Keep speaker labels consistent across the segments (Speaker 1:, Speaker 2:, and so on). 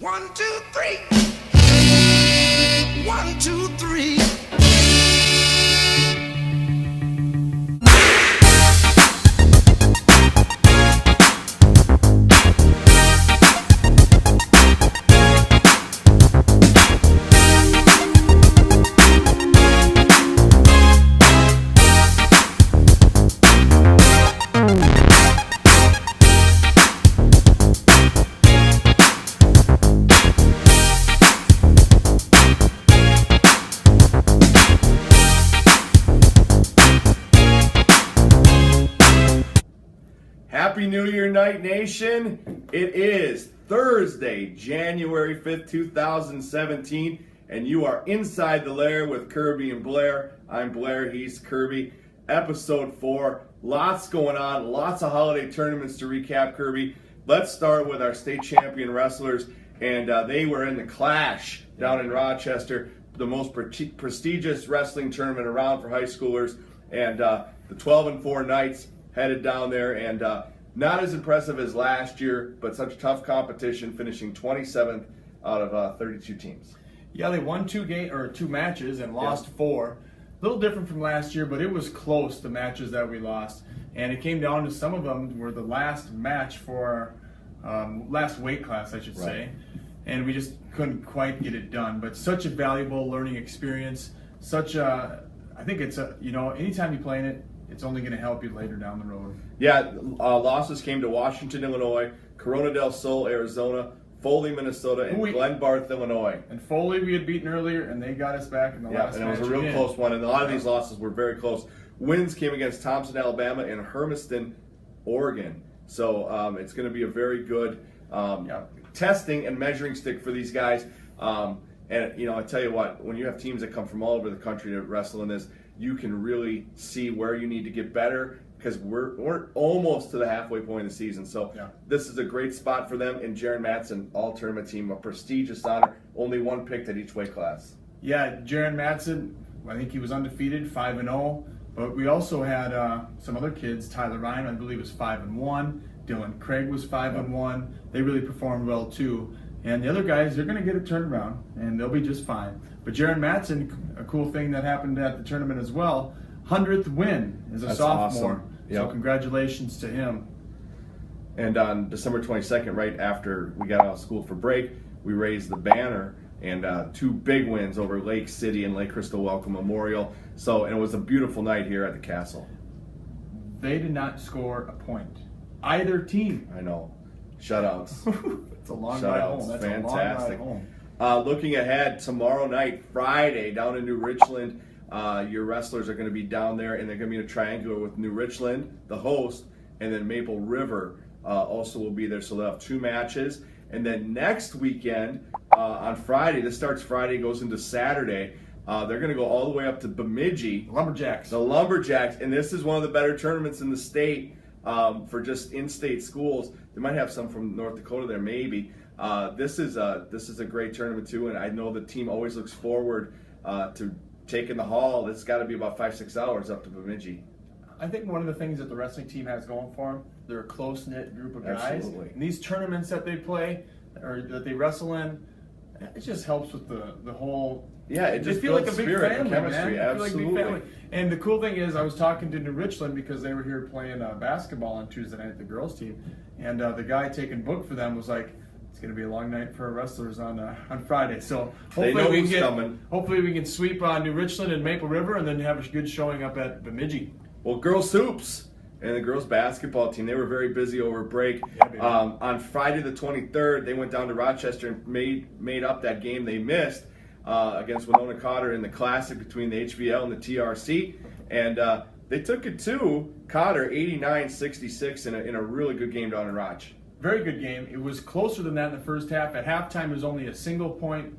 Speaker 1: 1, 2, 3. 1, 2, 3.
Speaker 2: Happy New Year, Night Nation. It is Thursday, January 5th, 2017, and you are inside the Lair with Kirby and Blair. I'm Blair, he's Kirby. Episode 4. Lots going on, lots of holiday tournaments to recap, Kirby. Let's start with our state champion wrestlers, and they were in the Clash down in Rochester, the most prestigious wrestling tournament around for high schoolers, and the 12-4 Knights headed down there, and not as impressive as last year, but such tough competition, finishing 27th out of 32 teams.
Speaker 3: Yeah, they won two matches and lost 4. A little different from last year, but it was close, the matches that we lost. And it came down to some of them were the last match for last weight class, I should say. And we just couldn't quite get it done. But such a valuable learning experience. I think it's anytime you play in it, it's only going to help you later down the road.
Speaker 2: Yeah, losses came to Washington, Illinois, Corona del Sol, Arizona, Foley, Minnesota, and Glenbarth, Illinois.
Speaker 3: And Foley we had beaten earlier, and they got us back in the last match.
Speaker 2: And it was a real close one, and a lot of these losses were very close. Wins came against Thompson, Alabama, and Hermiston, Oregon. So it's going to be a very good testing and measuring stick for these guys. And I tell you what, when you have teams that come from all over the country to wrestle in this, you can really see where you need to get better, because we're almost to the halfway point of the season. So this is a great spot for them. And Jaron Matson, all-tournament team, a prestigious honor. Only one picked at each weight class. Yeah,
Speaker 3: Jaron Matson, I think he was undefeated, 5-0. But we also had some other kids. Tyler Ryan, I believe, was 5-1. Dylan Craig was 5-1. They really performed well too. And the other guys, they're going to get it turned around, and they'll be just fine. But Jaron Matson, a cool thing that happened at the tournament as well, 100th win as a sophomore.
Speaker 2: Awesome.
Speaker 3: So congratulations to him.
Speaker 2: And on December 22nd, right after we got out of school for break, we raised the banner, and 2 big wins over Lake City and Lake Crystal Welcome Memorial. And it was a beautiful night here at the castle.
Speaker 3: They did not score a point. Either team.
Speaker 2: I know. Shutouts.
Speaker 3: It's a long ride home. That's
Speaker 2: fantastic.
Speaker 3: A long ride home.
Speaker 2: Looking ahead, tomorrow night, Friday, down in New Richland, your wrestlers are going to be down there, and they're going to be in a triangular with New Richland, the host, and then Maple River also will be there. So they'll have 2 matches. And then next weekend, on Friday, this starts Friday, goes into Saturday, they're going to go all the way up to Bemidji.
Speaker 3: Lumberjacks.
Speaker 2: The Lumberjacks. And this is one of the better tournaments in the state for just in-state schools. They might have some from North Dakota there, maybe. This is a great tournament too, and I know the team always looks forward to taking the haul. It's got to be about 5-6 hours up to Bemidji.
Speaker 3: I think one of the things that the wrestling team has going for them, they're a close-knit group of guys.
Speaker 2: Absolutely.
Speaker 3: And these tournaments that they play or that they wrestle in, it just helps with the whole.
Speaker 2: Yeah, it just
Speaker 3: feel like a big
Speaker 2: spirit,
Speaker 3: family,
Speaker 2: chemistry,
Speaker 3: man.
Speaker 2: absolutely.
Speaker 3: Feel like a big family. And the cool thing is, I was talking to New Richland because they were here playing basketball on Tuesday night, the girls team, and the guy taking book for them was like, "It's going to be a long night for our wrestlers on Friday." So hopefully we can sweep New Richland and Maple River, and then have a good showing up at Bemidji.
Speaker 2: Well, girls hoops and the girls basketball team, they were very busy over break. On Friday the 23rd, they went down to Rochester and made up that game they missed against Winona Cotter in the Classic between the HVL and the TRC. And they took it to Cotter 89-66 in a really good game down in Roch.
Speaker 3: Very good game. It was closer than that in the first half. At halftime, it was only a single-point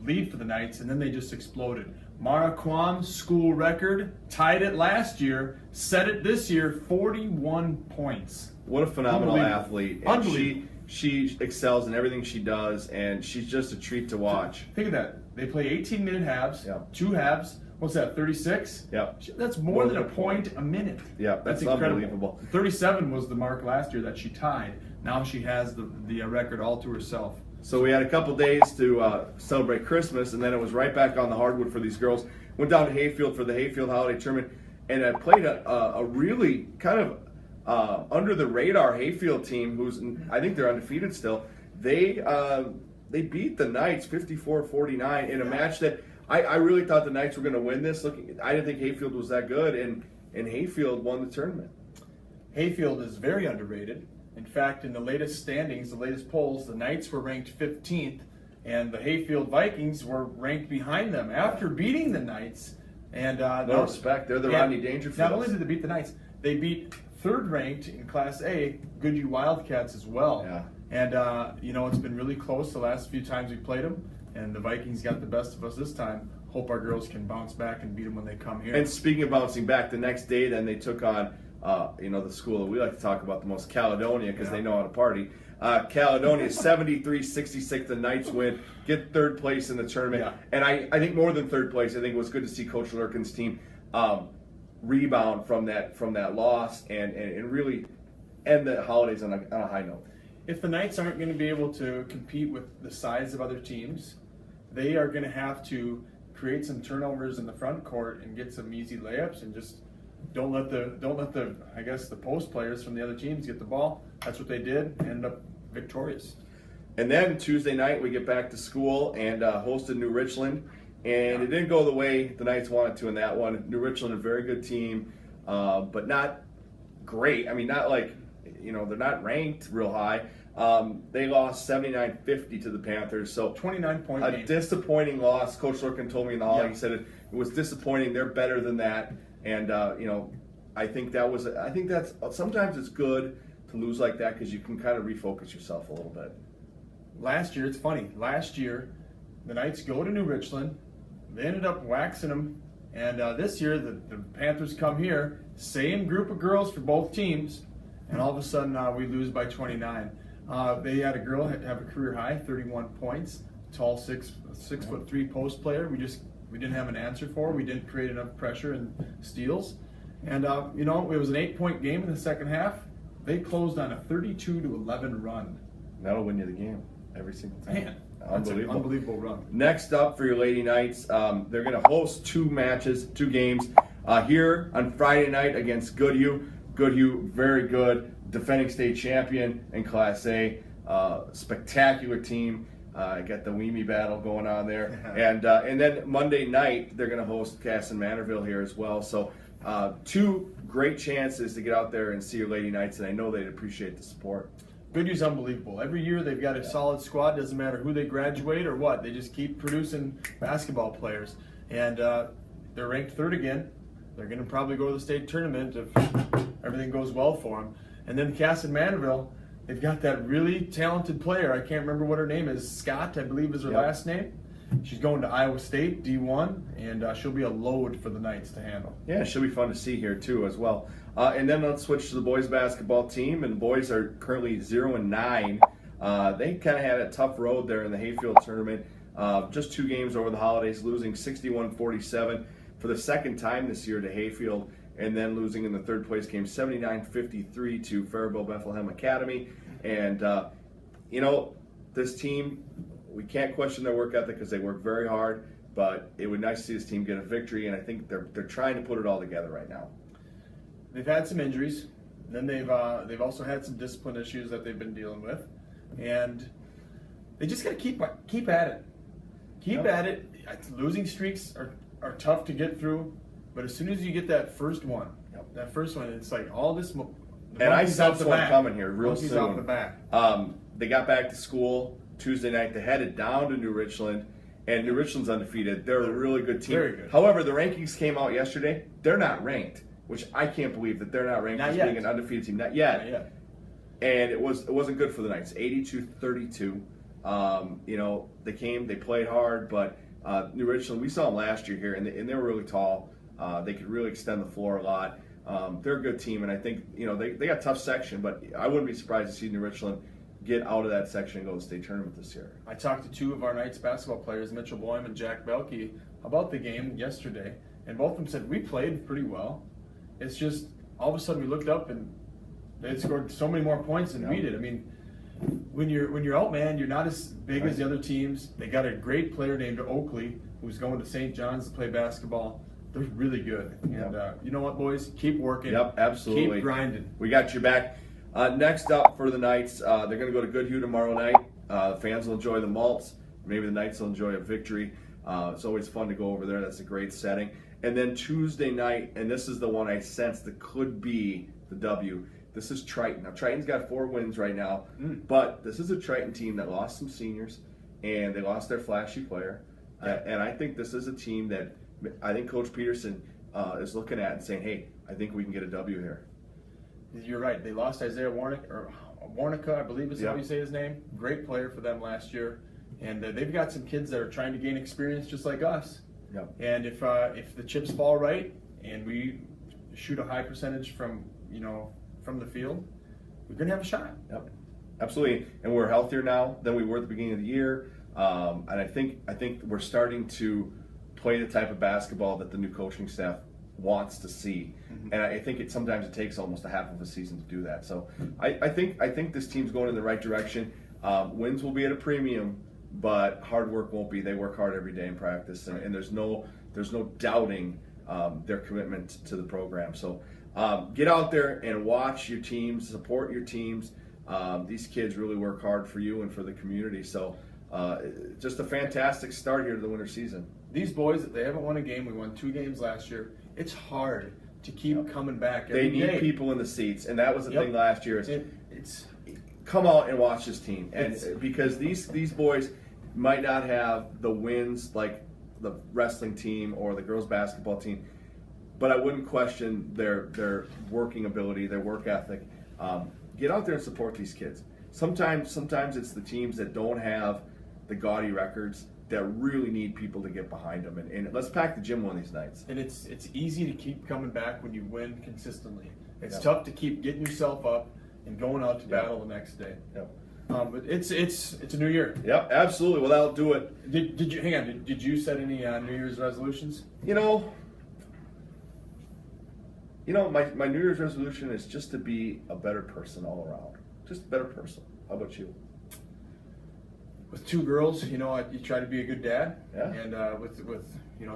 Speaker 3: lead for the Knights, and then they just exploded. Mara Kwam, school record, tied it last year, set it this year, 41 points.
Speaker 2: What a phenomenal athlete.
Speaker 3: Unbelievable.
Speaker 2: She excels in everything she does, and she's just a treat to watch.
Speaker 3: Think of that. They play 18-minute halves, 2 halves. What's that, 36?
Speaker 2: Yeah.
Speaker 3: That's more than a point a minute.
Speaker 2: Yeah, that's
Speaker 3: incredible.
Speaker 2: Unbelievable.
Speaker 3: 37 was the mark last year that she tied. Now she has the record all to herself.
Speaker 2: So we had a couple days to celebrate Christmas, and then it was right back on the hardwood for these girls. Went down to Hayfield for the Hayfield Holiday Tournament, and I played a really kind of under the radar Hayfield team, who's I think they're undefeated still. They beat the Knights 54-49 in a match that I really thought the Knights were going to win this. I didn't think Hayfield was that good, and Hayfield won the tournament.
Speaker 3: Hayfield is very underrated. In fact, in the latest standings, the latest polls, the Knights were ranked 15th, and the Hayfield Vikings were ranked behind them after beating the Knights. And
Speaker 2: no respect, they're the Rodney Dangerfields.
Speaker 3: Not only did they beat the Knights, they beat third-ranked in Class A, Goodhue Wildcats as well.
Speaker 2: Yeah.
Speaker 3: And it's been really close the last few times we played them, and the Vikings got the best of us this time. Hope our girls can bounce back and beat them when they come here.
Speaker 2: And speaking of bouncing back, the next day, then they took on. The school that we like to talk about the most, Caledonia, because they know how to party. Caledonia 73-66, the Knights win, get third place in the tournament.
Speaker 3: Yeah.
Speaker 2: And I think more than third place, I think it was good to see Coach Lurkin's team rebound from that loss and really end the holidays on a high note.
Speaker 3: If the Knights aren't going to be able to compete with the size of other teams, they are going to have to create some turnovers in the front court and get some easy layups and just don't let the post players from the other teams get the ball. That's what they did. Ended up victorious.
Speaker 2: And then Tuesday night we get back to school and hosted New Richland, and it didn't go the way the Knights wanted to in that one. New Richland, a very good team, but not great. I mean, not like they're not ranked real high. They lost 79-50 to the Panthers. So
Speaker 3: 29-point game.
Speaker 2: Disappointing loss. Coach Lurkin told me in the hall, he said it was disappointing. They're better than that. And I think that's sometimes it's good to lose like that because you can kind of refocus yourself a little bit.
Speaker 3: Last year, it's funny. Last year, the Knights go to New Richland. They ended up waxing them. And this year, the Panthers come here. Same group of girls for both teams. And all of a sudden, we lose by 29. They had a girl have a career high, 31 points. Tall 6'3" post player. We didn't have an answer for. We didn't create enough pressure and steals. And, it was an 8-point game in the second half. They closed on a 32-11 run.
Speaker 2: That'll win you the game every single time.
Speaker 3: Man, that's an unbelievable run.
Speaker 2: Next up for your Lady Knights, they're going to host two games here on Friday night against Goodhue. Goodhue, very good, defending state champion in Class A. Spectacular team. Got the Weemy battle going on there. And then Monday night, they're going to host Casson Manorville here as well. So two great chances to get out there and see your Lady Knights, and I know they'd appreciate the support.
Speaker 3: Goodhue's unbelievable. Every year they've got a solid squad. Doesn't matter who they graduate or what. They just keep producing basketball players. And they're ranked third again. They're going to probably go to the state tournament if everything goes well for them. And then Casson Manorville, they've got that really talented player. I can't remember what her name is. Scott, I believe, is her last name. She's going to Iowa State, D1, and she'll be a load for the Knights to handle.
Speaker 2: Yeah, she'll be fun to see here, too, as well. And then let's switch to the boys basketball team, and the boys are currently 0-9. They kind of had a tough road there in the Hayfield tournament. Just 2 games over the holidays, losing 61-47 for the second time this year to Hayfield, and then losing in the third place game 79-53 to Faribault Bethlehem Academy. And, this team, we can't question their work ethic because they work very hard, but it would be nice to see this team get a victory, and I think they're trying to put it all together right now.
Speaker 3: They've had some injuries. Then they've also had some discipline issues that they've been dealing with, and they just got to keep at it. Keep at it. Losing streaks are tough to get through, but as soon as you get that first one, it's like all this.
Speaker 2: And I sense one coming here real soon.
Speaker 3: Off the back.
Speaker 2: They got back to school Tuesday night. They headed down to New Richland, and New Richland's undefeated. They're a really good team.
Speaker 3: Very good.
Speaker 2: However, the rankings came out yesterday. They're not ranked, which I can't believe that they're not ranked as being an undefeated team. Not yet.
Speaker 3: Not yet.
Speaker 2: And it wasn't good for the Knights. 82-32. They played hard, but New Richland, we saw them last year here, and they were really tall. They could really extend the floor a lot. They're a good team, and I think they got a tough section, but I wouldn't be surprised to see New Richland get out of that section and go to the state tournament this year.
Speaker 3: I talked to 2 of our Knights basketball players, Mitchell Boehm and Jack Belke, about the game yesterday, and both of them said we played pretty well. It's just all of a sudden we looked up and they had scored so many more points than we did. I mean, when you're out, man, you're not as big as the other teams. They got a great player named Oakley who's going to St. John's to play basketball. They're really good. And you know what, boys? Keep working.
Speaker 2: Yep, absolutely.
Speaker 3: Keep grinding.
Speaker 2: We got your back. Next up for the Knights, they're going to go to Goodhue tomorrow night. The fans will enjoy the malts. Maybe the Knights will enjoy a victory. It's always fun to go over there. That's a great setting. And then Tuesday night, and this is the one I sense that could be the W. This is Triton. Now, Triton's got 4 wins right now, but this is a Triton team that lost some seniors, and they lost their flashy player. And I think this is a team that I think Coach Peterson is looking at and saying, hey, I think we can get a W here.
Speaker 3: You're right. They lost Isaiah Warnica, I believe is how you say his name. Great player for them last year. And they've got some kids that are trying to gain experience just like us.
Speaker 2: Yep.
Speaker 3: And if the chips fall right and we shoot a high percentage from the field, we're gonna have a shot.
Speaker 2: Yep, absolutely. And we're healthier now than we were at the beginning of the year. And I think we're starting to play the type of basketball that the new coaching staff wants to see. And I think sometimes it takes almost a half of a season to do that. So I think this team's going in the right direction. Wins will be at a premium, but hard work won't be. They work hard every day in practice, and there's no doubting their commitment to the program. So get out there and watch your teams, support your teams. These kids really work hard for you and for the community. So just a fantastic start here to the winter season.
Speaker 3: These boys, they haven't won a game. We won 2 games last year. It's hard to keep coming back every day.
Speaker 2: They need people in the seats, and that was the thing last year. It's come out and watch this team, and because these boys might not have the wins like the wrestling team or the girls basketball team, but I wouldn't question their working ability, their work ethic. Get out there and support these kids. Sometimes it's the teams that don't have the gaudy records that really need people to get behind them. And let's pack the gym one of these nights.
Speaker 3: And it's easy to keep coming back when you win consistently. It's tough to keep getting yourself up and going out to battle the next day.
Speaker 2: Yep.
Speaker 3: But it's a new year.
Speaker 2: Yep, absolutely. Well, that'll do it.
Speaker 3: Did you hang on? Did you set any New Year's resolutions?
Speaker 2: You know, my New Year's resolution is just to be a better person all around. Just a better person. How about you?
Speaker 3: With 2 girls, you try to be a good dad.
Speaker 2: Yeah.
Speaker 3: And with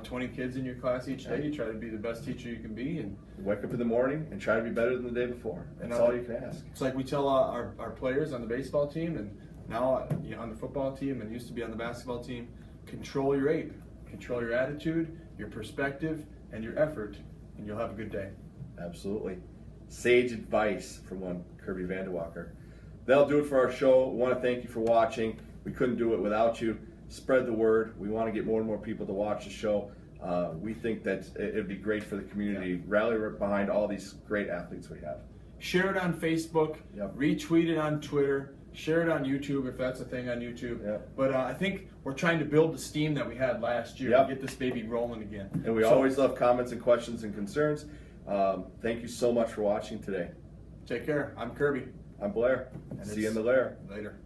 Speaker 3: 20 kids in your class each day, you try to be the best teacher you can be. And
Speaker 2: wake up in the morning and try to be better than the day before. That's all you can ask.
Speaker 3: It's like we tell our players on the baseball team and now on the football team and used to be on the basketball team, control your ape. Control your attitude, your perspective, and your effort, and you'll have a good day.
Speaker 2: Absolutely. Sage advice from one Kirby Vanderwalker. That'll do it for our show. We want to thank you for watching. We couldn't do it without you. Spread the word. We want to get more and more people to watch the show. We think that it'd be great for the community. Rally behind all these great athletes we have.
Speaker 3: Share it on Facebook.
Speaker 2: Yep.
Speaker 3: Retweet it on Twitter. Share it on YouTube if that's a thing on YouTube.
Speaker 2: Yep.
Speaker 3: But I think we're trying to build the steam that we had last year and get this baby rolling again.
Speaker 2: And we always love comments and questions and concerns. Thank you so much for watching today.
Speaker 3: Take care. I'm Kirby.
Speaker 2: I'm Blair. See you in the Lair.
Speaker 3: Later.